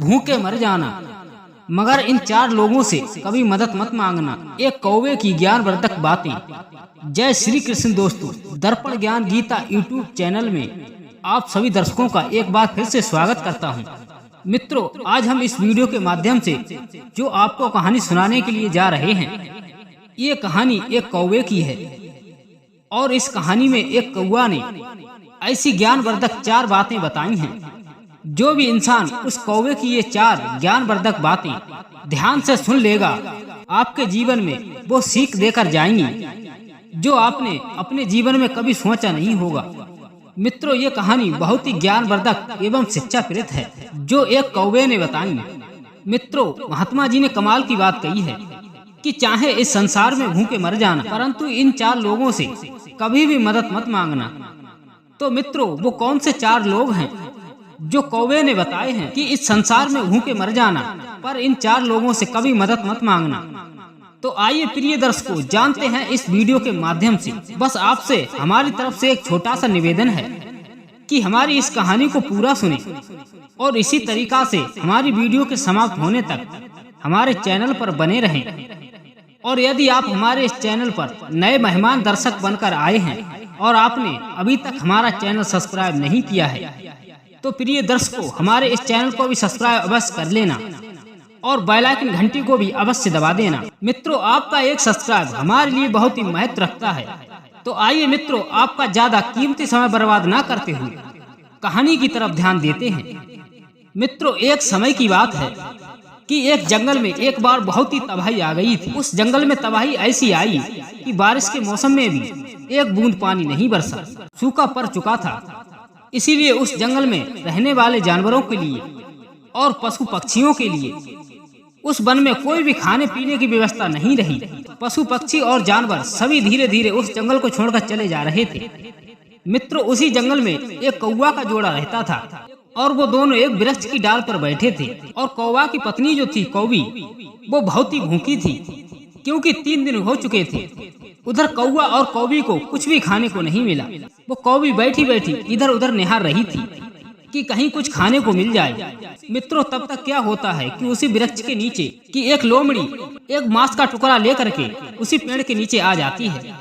भूखे मर जाना, मगर इन 4 लोगों से कभी मदद मत मांगना। एक कौवे की ज्ञानवर्धक बातें। जय श्री कृष्ण दोस्तों, दर्पण ज्ञान गीता यूट्यूब चैनल में आप सभी दर्शकों का एक बार फिर से स्वागत करता हूं। मित्रों, आज हम इस वीडियो के माध्यम से जो आपको कहानी सुनाने के लिए जा रहे हैं, ये कहानी एक कौवे की है और इस कहानी में एक कौवा ने ऐसी ज्ञानवर्धक 4 बातें बताई हैं। जो भी इंसान उस कौवे की ये 4 ज्ञानवर्धक बातें ध्यान से सुन लेगा, आपके जीवन में वो सीख देकर जाएंगी जो आपने अपने जीवन में कभी सोचा नहीं होगा। मित्रों, ये कहानी बहुत ही ज्ञानवर्धक एवं शिक्षाप्रद है जो एक कौवे ने बताई। मित्रों, महात्मा जी ने कमाल की बात कही है कि चाहे इस संसार में भूखे मर जाना, परंतु इन 4 लोगों से कभी भी मदद मत मांगना। तो मित्रों, वो कौन से 4 लोग हैं जो कौवे ने बताए हैं कि इस संसार में भूखे मर जाना, पर इन 4 लोगों से कभी मदद मत मांगना। तो आइए प्रिय दर्शकों, जानते हैं इस वीडियो के माध्यम से। बस आपसे हमारी तरफ से एक छोटा सा निवेदन है कि हमारी इस कहानी को पूरा सुने और इसी तरीका से हमारी वीडियो के समाप्त होने तक हमारे चैनल पर बने रहें। और यदि आप हमारे इस चैनल पर नए मेहमान दर्शक बनकर आए हैं और आपने अभी तक हमारा चैनल सब्सक्राइब नहीं किया है, तो प्रिय दर्शकों, हमारे इस चैनल को भी सब्सक्राइब अवश्य कर लेना और बेल आइकन घंटी को भी अवश्य दबा देना। मित्रों, आपका एक सब्सक्राइब हमारे लिए बहुत ही महत्व रखता है। तो आइए मित्रों, आपका ज्यादा कीमती समय बर्बाद ना करते हुए कहानी की तरफ ध्यान देते हैं। मित्रों, एक समय की बात है कि एक जंगल में एक बार बहुत ही तबाही आ गई थी। उस जंगल में तबाही ऐसी आई कि बारिश के मौसम में भी एक बूंद पानी नहीं बरसा, सूखा पड़ चुका था। इसीलिए उस जंगल में रहने वाले जानवरों के लिए और पशु पक्षियों के लिए उस वन में कोई भी खाने पीने की व्यवस्था नहीं रही। पशु पक्षी और जानवर सभी धीरे धीरे उस जंगल को छोड़कर चले जा रहे थे। मित्रों, उसी जंगल में एक कौवा का जोड़ा रहता था और वो दोनों एक वृक्ष की डाल पर बैठे थे। और कौवा की पत्नी जो थी कौवी, वो बहुत ही भूखी थी क्योंकि 3 दिन हो चुके थे। उधर कौवा और कौवी को कुछ भी खाने को नहीं मिला। वो कौवी बैठी बैठी इधर उधर निहार रही थी कि कहीं कुछ खाने को मिल जाए। मित्रों, तब तक क्या होता है कि उसी वृक्ष के नीचे की एक लोमड़ी एक मांस का टुकड़ा लेकर के उसी पेड़ के नीचे आ जाती है।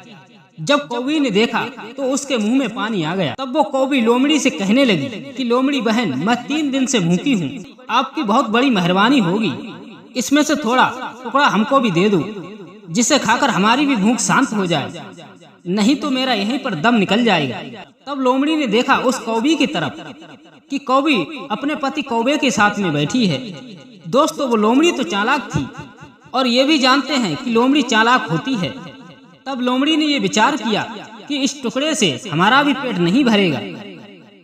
जब कौवी ने देखा तो उसके मुंह में पानी आ गया। तब वो कौवी लोमड़ी से कहने लगी कि लोमड़ी बहन, मैं 3 दिन से भूखी हूँ, आपकी बहुत बड़ी मेहरबानी होगी, इसमें से थोड़ा टुकड़ा हमको भी दे दो, जिसे खाकर हमारी भी भूख शांत हो जाए, नहीं तो मेरा यहीं पर दम निकल जाएगा। तब लोमड़ी ने देखा उस कौवी की तरफ कि कौवी अपने पति कौवे के साथ में बैठी है। दोस्तों, वो लोमड़ी तो चालाक थी और ये भी जानते हैं कि लोमड़ी चालाक होती है। तब लोमड़ी ने ये विचार किया कि इस टुकड़े से हमारा भी पेट नहीं भरेगा,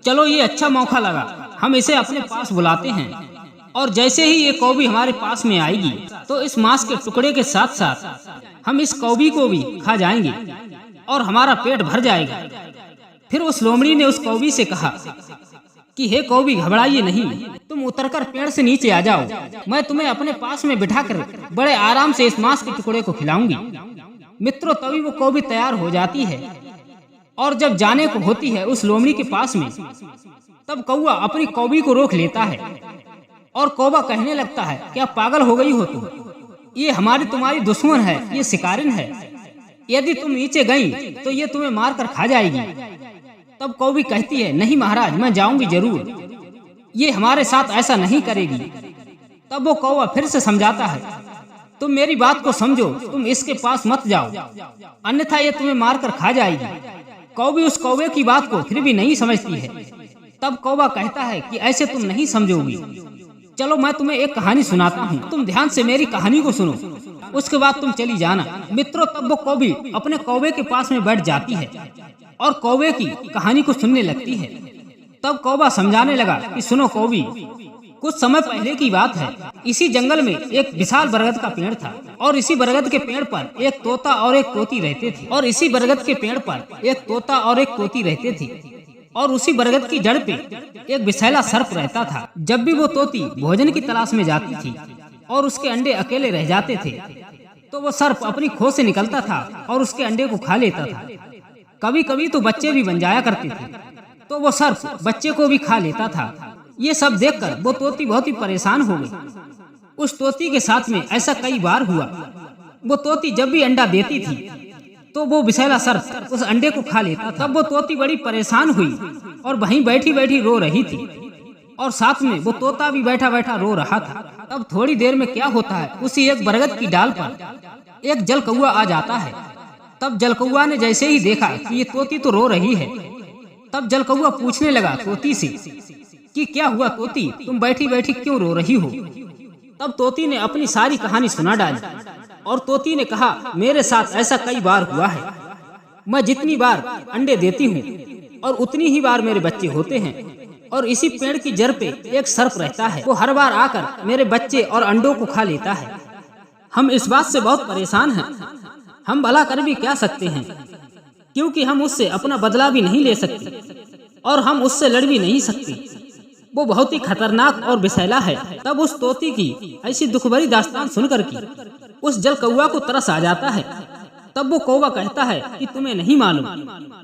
चलो ये अच्छा मौका लगा, हम इसे अपने पास बुलाते हैं और जैसे ही ये कौवी हमारे पास में आएगी तो इस मांस के टुकड़े के साथ साथ हम इस कौवी को भी खा जाएंगे और हमारा पेट भर जाएगा। फिर उस लोमड़ी ने उस कौवी से कहा कि हे कौवी, घबराइए नहीं, तुम उतरकर पेड़ से नीचे आ जाओ, मैं तुम्हें अपने पास में बिठाकर बड़े आराम से इस मांस के टुकड़े को खिलाऊंगी। मित्रों, तभी वो कौवी तैयार हो जाती है और जब जाने को होती है उस लोमड़ी के पास में, तब कौवा अपनी कौवी को रोक लेता है और कौवा कहने लगता है, क्या पागल हो गई हो तुम? ये हमारी तुम्हारी दुश्मन है, ये शिकारिन है, यदि तुम नीचे गई तो ये तुम्हें मार कर खा जाएगी। तब कौवी कहती है, नहीं महाराज, मैं जाऊंगी जरूर, ये हमारे साथ ऐसा नहीं करेगी। तब वो कौवा फिर से समझाता है, तुम मेरी बात को समझो, तुम इसके पास मत जाओ, अन्यथा ये तुम्हें मार कर खा जाएगी। कौवी उस कौवे की बात को फिर भी नहीं समझती है। तब कौवा कहता है कि ऐसे तुम नहीं समझोगी, चलो मैं तुम्हें एक कहानी सुनाता हूँ, तुम ध्यान से मेरी कहानी को सुनो, उसके बाद तुम चली जाना। मित्रों, तब वो कौवी अपने कौवे के पास में बैठ जाती है और कौवे की कहानी को सुनने लगती है। तब कौवा समझाने लगा कि सुनो कौवी, कुछ समय पहले की बात है, इसी जंगल में एक विशाल बरगद का पेड़ था और इसी बरगद के पेड़ पर एक तोता और एक तोती रहते थे और इसी बरगद के पेड़ पर एक तोता और एक तोती रहते थे और उसी बरगद की जड़ पे एक विषैला सर्प रहता था। जब भी वो तोती भोजन की तलाश में जाती थी और उसके अंडे अकेले रह जाते थे, तो वो सर्प अपनी खोज से निकलता था और उसके अंडे को खा लेता था। कभी कभी तो बच्चे भी बन जाया करते थे, तो वो सर्प बच्चे को भी खा लेता था। ये सब देखकर वो तोती बहुत ही परेशान हो गई। उस तोती के साथ में ऐसा कई बार हुआ। वो तोती जब भी अंडा देती थी तो वो विषैला सर्प उस अंडे को खा लेता। तब वो तोती बड़ी परेशान हुई और वहीं बैठी बैठी रो रही थी और साथ में वो तोता भी बैठा बैठा रो रहा था। तब थोड़ी देर में क्या होता है, उसी एक बरगद की डाल पर एक जलकौआ आ जाता है। तब जलकौआ ने जैसे ही देखा कि ये तोती तो रो रही है, तब जलकौआ पूछने लगा तोती से कि क्या हुआ तोती, तुम बैठी बैठी क्यों रो रही हो। तब तोती ने अपनी सारी कहानी सुना डाली और तोती ने कहा, मेरे साथ ऐसा कई बार हुआ है। मैं जितनी बार अंडे देती हूँ और उतनी ही बार मेरे बच्चे होते हैं और इसी पेड़ की जड़ पे एक सर्प रहता है, वो हर बार आकर मेरे बच्चे और अंडों को खा लेता है। हम इस बात से बहुत परेशान हैं। हम भला कर भी क्या सकते हैं, क्योंकि हम उससे अपना बदला भी नहीं ले सकते और हम उससे लड़ भी नहीं सकते। वो बहुत ही खतरनाक और विषैला है। तब उस तोती की ऐसी दुखभरी दास्तान सुनकर की उस जलकौआ को तरस आ जाता है। तब वो कौवा कहता है कि तुम्हें नहीं मालूम,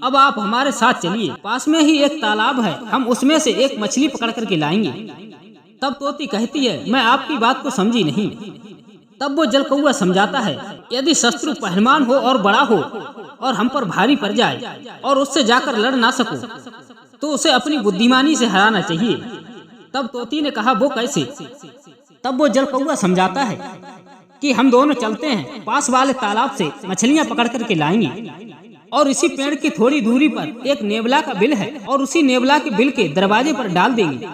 अब आप हमारे साथ चलिए, पास में ही एक तालाब है, हम उसमें से एक मछली पकड़ कर के लाएंगे। तब तोती कहती है, मैं आपकी बात को समझी नहीं। तब वो जलकौआ समझाता है, यदि शत्रु पहलवान हो और बड़ा हो और हम पर भारी पड़ जाए और उससे जाकर लड़ ना सको तो उसे अपनी बुद्धिमानी से हराना चाहिए। तब तोती ने कहा, वो कैसे। तब वो जलकौआ समझाता है कि हम दोनों चलते हैं, पास वाले तालाब से मछलियां पकड़ करके लाएंगे और इसी पेड़ की थोड़ी दूरी पर एक नेवला का बिल है और उसी नेवला के बिल के दरवाजे पर डाल देंगे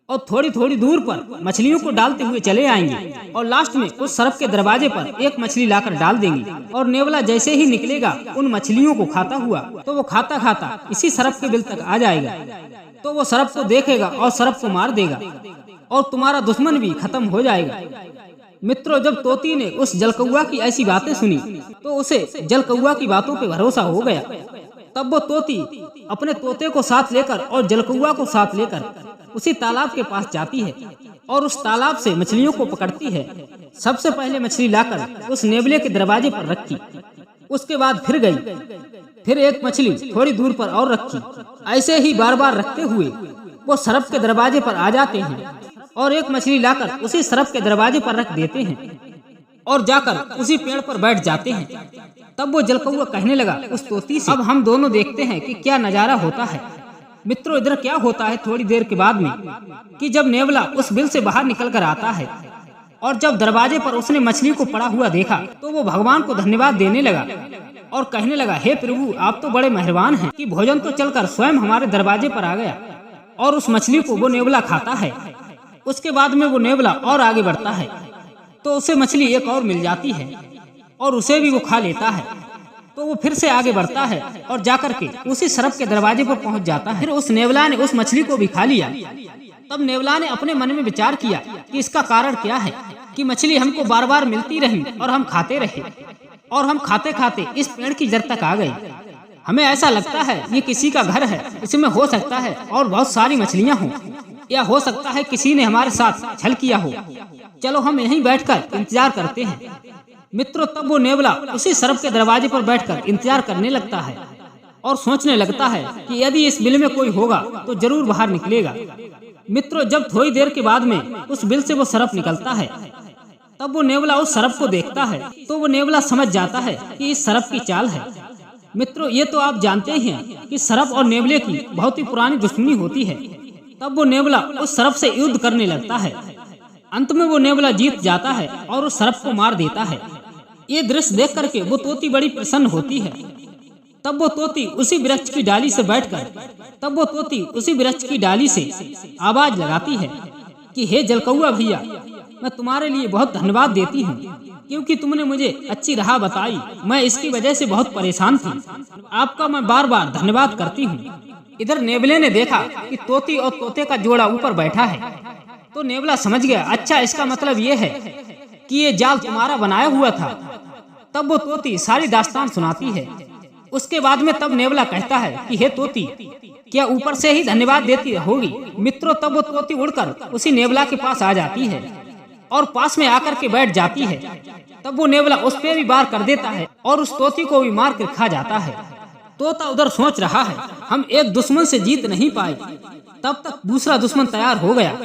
और थोड़ी थोड़ी दूर पर मछलियों को डालते हुए चले आएंगे और लास्ट में उस सर्प के दरवाजे पर एक मछली लाकर डाल देंगे और नेवला जैसे ही निकलेगा उन मछलियों को खाता हुआ तो वो खाता खाता इसी सर्प के बिल तक आ जाएगा। तो वो सर्प को देखेगा और सर्प को मार देगा और तुम्हारा दुश्मन भी खत्म हो जाएगा। मित्रों, जब तोती ने उस जलकौआ की ऐसी बातें सुनी तो उसे जलकौआ की बातों पे भरोसा हो गया। तब वो तोती अपने तोते को साथ लेकर और जलकौआ को साथ लेकर उसी तालाब के पास जाती है और उस तालाब से मछलियों को पकड़ती है। सबसे पहले मछली लाकर उस नेवले के दरवाजे पर रखी, उसके बाद फिर गई, फिर एक मछली थोड़ी दूर पर और रखी। ऐसे ही बार बार रखते हुए वो सर्प के दरवाजे पर आ जाते हैं और एक मछली लाकर उसी सर्प के दरवाजे पर रख देते हैं और जाकर उसी पेड़ पर बैठ जाते हैं। तब वो जलकौआ कहने लगा उस तोती से, अब हम दोनों देखते हैं कि क्या नजारा होता है। मित्रों, इधर क्या होता है थोड़ी देर के बाद में कि जब नेवला उस बिल से बाहर निकल कर आता है और जब दरवाजे पर उसने मछली को पड़ा हुआ देखा तो वो भगवान को धन्यवाद देने लगा और कहने लगा, हे प्रभु, आप तो बड़े मेहरबान हैं कि भोजन तो चलकर स्वयं हमारे दरवाजे पर आ गया। और उस मछली को वो नेवला खाता है। उसके बाद में वो नेवला और आगे बढ़ता है तो उसे मछली एक और मिल जाती है और उसे भी वो खा लेता है। तो वो फिर से आगे बढ़ता है और जाकर के उसी सर्प के दरवाजे पर पहुंच जाता है। फिर उस नेवला ने उस मछली को भी खा लिया। तब नेवला ने अपने मन में विचार किया कि इसका कारण क्या है कि मछली हमको बार बार मिलती रही और हम खाते रहे और हम खाते खाते इस पेड़ की जड़ तक आ गए। हमें ऐसा लगता है ये किसी का घर है, इसमें हो सकता है और बहुत सारी मछलियाँ हों, या हो सकता है किसी ने हमारे साथ छल किया हो। चलो हम यहीं बैठकर इंतजार करते हैं। मित्रों, तब वो नेवला उसी सर्प के दरवाजे पर बैठकर इंतजार करने लगता है और सोचने लगता है कि यदि इस बिल में कोई होगा तो जरूर बाहर निकलेगा। मित्रों, जब थोड़ी देर के बाद में उस बिल से वो सर्प निकलता है तब वो नेवला उस सर्प को देखता है तो वो नेवला समझ जाता है कि इस सर्प की चाल है। मित्रों, ये तो आप जानते ही हैं कि सर्प और नेवले की बहुत ही पुरानी दुश्मनी होती है। तब वो नेवला उस सर्प से युद्ध करने लगता है। अंत में वो नेवला जीत जाता है और उस सर्प को मार देता है। ये दृश्य देख करके वो तोती बड़ी प्रसन्न होती है। तब वो तोती उसी वृक्ष की डाली से आवाज लगाती है कि हे जलकौआ भैया, मैं तुम्हारे लिए बहुत धन्यवाद देती हूँ क्योंकि तुमने मुझे अच्छी राह बताई। मैं इसकी वजह से बहुत परेशान थी। आपका मैं बार बार धन्यवाद करती हूँ। इधर नेवले ने देखा कि तोती और तोते का जोड़ा ऊपर बैठा है तो नेवला समझ गया, अच्छा इसका मतलब ये है कि ये जाल तुम्हारा बनाया हुआ था। तब वो तोती सारी दास्तान सुनाती है। उसके बाद में तब नेवला कहता है कि हे तोती, क्या ऊपर से ही धन्यवाद देती होगी। मित्रों, तब वो तोती उड़कर उसी नेवला के पास आ जाती है और पास में आकर के बैठ जाती है। तब वो नेवला उस पे भी वार कर देता है और उस तोती को भी मार कर खा जाता है। तोता उधर सोच रहा है, हम एक दुश्मन से जीत नहीं पाए, तब तक दूसरा दुश्मन तैयार हो गया।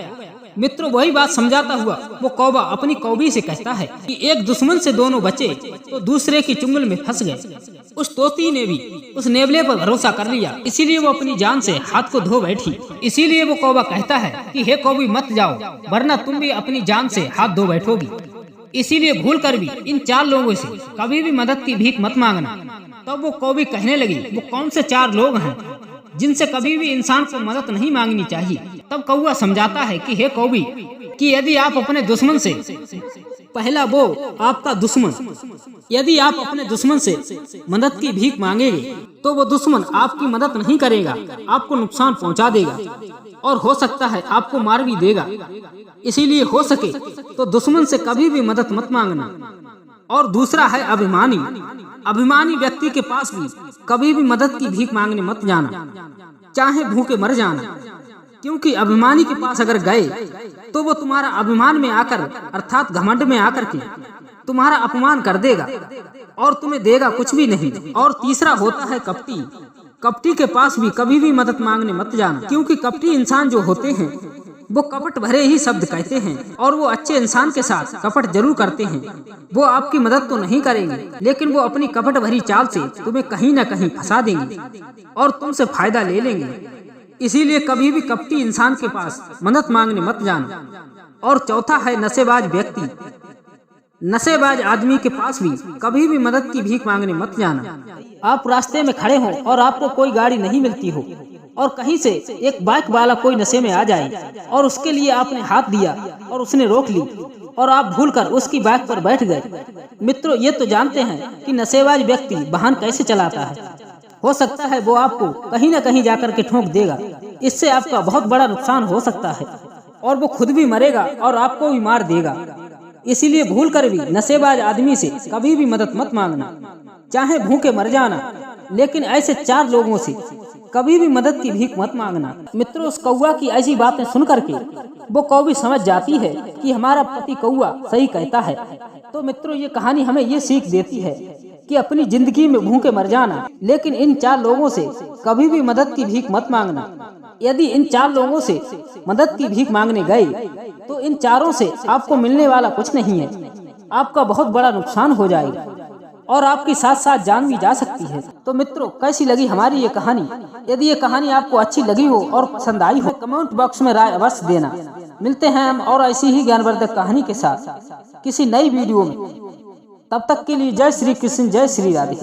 मित्रों, वही बात समझाता हुआ वो कौवा अपनी कौवी से कहता है कि एक दुश्मन से दोनों बचे तो दूसरे की चुंगल में फंस गए। उस तोती ने भी उस नेवले पर भरोसा कर लिया, इसीलिए वो अपनी जान से हाथ को धो बैठी। इसीलिए वो कौवा कहता है कि हे कौवी, मत जाओ, वरना तुम भी अपनी जान से हाथ धो बैठोगी। इसीलिए भूल कर भी इन 4 लोगों से कभी भी मदद की भीख मत मांगना। तब वो कौवी कहने लगी, वो कौन से 4 लोग हैं जिनसे कभी भी इंसान को मदद नहीं मांगनी चाहिए। तब कौवा समझाता है कि हे कौवी, कि यदि आप अपने दुश्मन से, पहला वो आपका दुश्मन, यदि आप अपने दुश्मन से मदद की भीख मांगेंगे तो वो दुश्मन आपकी मदद नहीं करेगा, आपको नुकसान पहुंचा देगा और हो सकता है आपको मार भी देगा। इसीलिए हो सके तो दुश्मन से कभी भी मदद मत मांगना। और दूसरा है अभिमानी। अभिमानी व्यक्ति के पास भी कभी भी मदद की भीख मांगने मत जाना, चाहे भूखे मर जाना, क्योंकि अभिमानी के पास अगर गए तो वो तुम्हारा अभिमान में आकर, अर्थात घमंड में आकर के तुम्हारा अपमान कर देगा और तुम्हें देगा कुछ भी नहीं। और तीसरा होता है कपटी। कपटी के पास भी कभी भी मदद मांगने मत जाना, क्योंकि कपटी इंसान जो होते हैं वो कपट भरे ही शब्द कहते हैं और वो अच्छे इंसान के साथ कपट जरूर करते हैं। वो आपकी मदद तो नहीं करेंगे, लेकिन वो अपनी कपट भरी चाल से तुम्हें कहीं न कहीं फंसा देंगे और तुमसे फायदा ले लेंगे। इसीलिए कभी भी कपटी इंसान के पास मदद मांगने मत जाना। और चौथा है नशेबाज व्यक्ति। नशेबाज आदमी के पास भी कभी भी मदद की भीख मांगने मत जाना। आप रास्ते में खड़े हो और आपको कोई गाड़ी नहीं मिलती हो और कहीं से एक बाइक वाला कोई नशे में आ जाए और उसके लिए आपने हाथ दिया और उसने रोक ली और आप भूलकर उसकी बाइक पर बैठ गए। मित्रों, ये तो जानते हैं कि नशेबाज व्यक्ति वाहन कैसे चलाता है। हो सकता है वो आपको कहीं न कहीं जाकर के ठोक देगा। इससे आपका बहुत बड़ा नुकसान हो सकता है और वो खुद भी मरेगा और आपको भी मार देगा। इसीलिए भूल कर भी नशेबाज आदमी से कभी भी मदद मत मांगना, चाहे भूखे मर जाना, लेकिन ऐसे 4 लोगों से कभी भी मदद की भीख मत मांगना। मित्रों, उस कौवा की ऐसी बातें सुन करके वो कौवी समझ जाती है कि हमारा पति कौवा सही कहता है। तो मित्रों, ये कहानी हमें ये सीख देती है कि अपनी जिंदगी में भूखे मर जाना, लेकिन इन 4 लोगों से कभी भी मदद की भीख मत मांगना। यदि इन 4 लोगों से मदद की भीख मांगने गए तो इन 4 से आपको मिलने वाला कुछ नहीं है, आपका बहुत बड़ा नुकसान हो जाएगा और आपकी साथ साथ जान भी जा सकती है। तो मित्रों, कैसी लगी हमारी ये कहानी? यदि ये कहानी आपको अच्छी लगी हो और पसंद आई हो, कमेंट बॉक्स में राय अवश्य देना। मिलते हैं हम और ऐसी ही ज्ञानवर्धक कहानी के साथ किसी नई वीडियो में। तब तक के लिए जय श्री कृष्ण, जय श्री राधे।